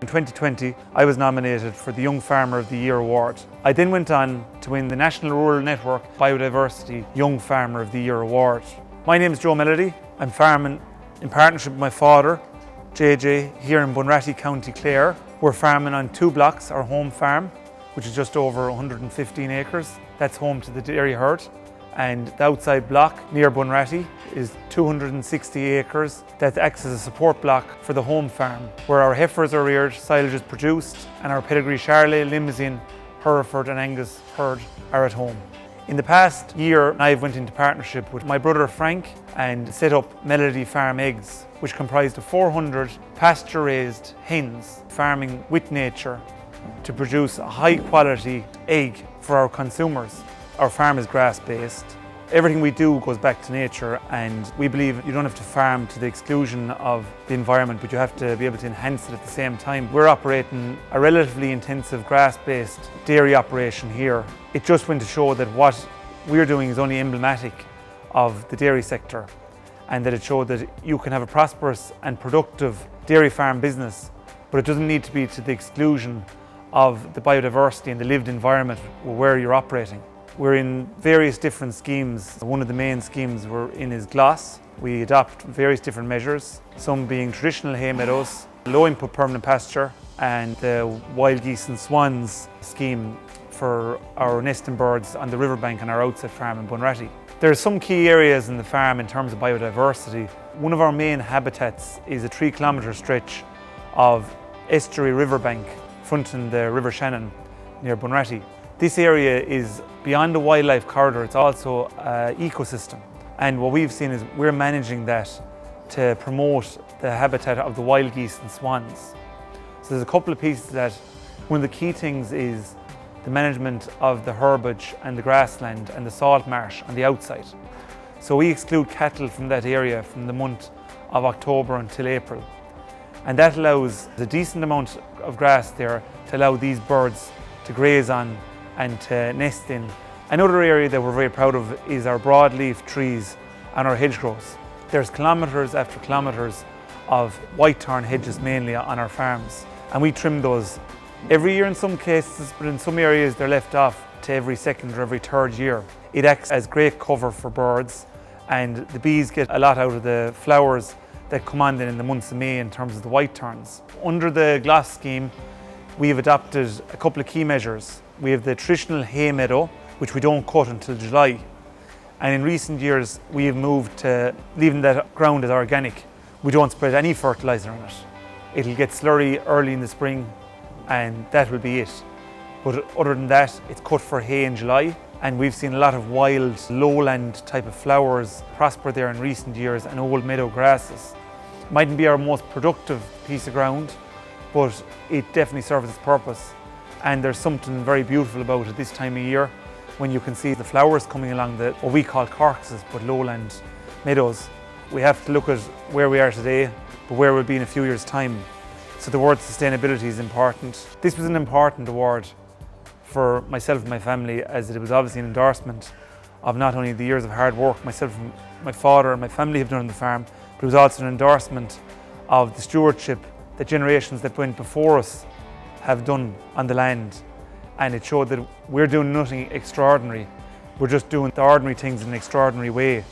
2020, I was nominated for the Young Farmer of the Year award. I then went on to win the National Rural Network Biodiversity Young Farmer of the Year award. My name is Joe Melody. I'm farming in partnership with my father, JJ, here in Bunratty, County Clare. We're farming on 2 blocks, our home farm, which is just over 115 acres. That's home to the dairy herd. And the outside block near Bunratty is 260 acres that acts as a support block for the home farm, where our heifers are reared, silage is produced, and our pedigree Charolais, Limousin, Hereford and Angus herd are at home. In the past year, I've went into partnership with my brother Frank and set up Melody Farm Eggs, which comprised of 400 pasture-raised hens farming with nature to produce a high-quality egg for our consumers. Our farm is grass-based. Everything we do goes back to nature, and we believe you don't have to farm to the exclusion of the environment, but you have to be able to enhance it at the same time. We're operating a relatively intensive grass-based dairy operation here. It just went to show that what we're doing is only emblematic of the dairy sector, and that it showed that you can have a prosperous and productive dairy farm business, but it doesn't need to be to the exclusion of the biodiversity and the lived environment where you're operating. We're in various different schemes. One of the main schemes we're in is GLOS. We adopt various different measures, some being traditional hay meadows, low input permanent pasture, and the wild geese and swans scheme for our nesting birds on the riverbank on our outset farm in Bunratty. There are some key areas in the farm in terms of biodiversity. One of our main habitats is a 3-kilometre stretch of estuary riverbank fronting the River Shannon near Bunratty. This area is beyond a wildlife corridor, it's also an ecosystem. And what we've seen is we're managing that to promote the habitat of the wild geese and swans. So there's a couple of pieces to that. One of the key things is the management of the herbage and the grassland and the salt marsh on the outside. So we exclude cattle from that area from the month of October until April. And that allows a decent amount of grass there to allow these birds to graze on and to nest in. Another area that we're very proud of is our broadleaf trees and our hedgerows. There's kilometres after kilometres of white-thorn hedges mainly on our farms, and we trim those every year in some cases, but in some areas they're left off to every 2nd or every 3rd year. It acts as great cover for birds, and the bees get a lot out of the flowers that come on then in the months of May in terms of the white-thorns. Under the GLOS scheme, we've adopted a couple of key measures. We have the traditional hay meadow, which we don't cut until July. And in recent years, we have moved to leaving that ground as organic. We don't spread any fertiliser on it. It'll get slurry early in the spring, and that will be it. But other than that, it's cut for hay in July. And we've seen a lot of wild, lowland type of flowers prosper there in recent years, and old meadow grasses. Mightn't be our most productive piece of ground, but it definitely serves its purpose. And there's something very beautiful about it this time of year when you can see the flowers coming along what we call corxes, but lowland meadows. We have to look at where we are today, but where we'll be in a few years' time. So the word sustainability is important. This was an important award for myself and my family, as it was obviously an endorsement of not only the years of hard work myself and my father and my family have done on the farm, but it was also an endorsement of the stewardship that generations that went before us have done on the land. And it showed that we're doing nothing extraordinary. We're just doing the ordinary things in an extraordinary way.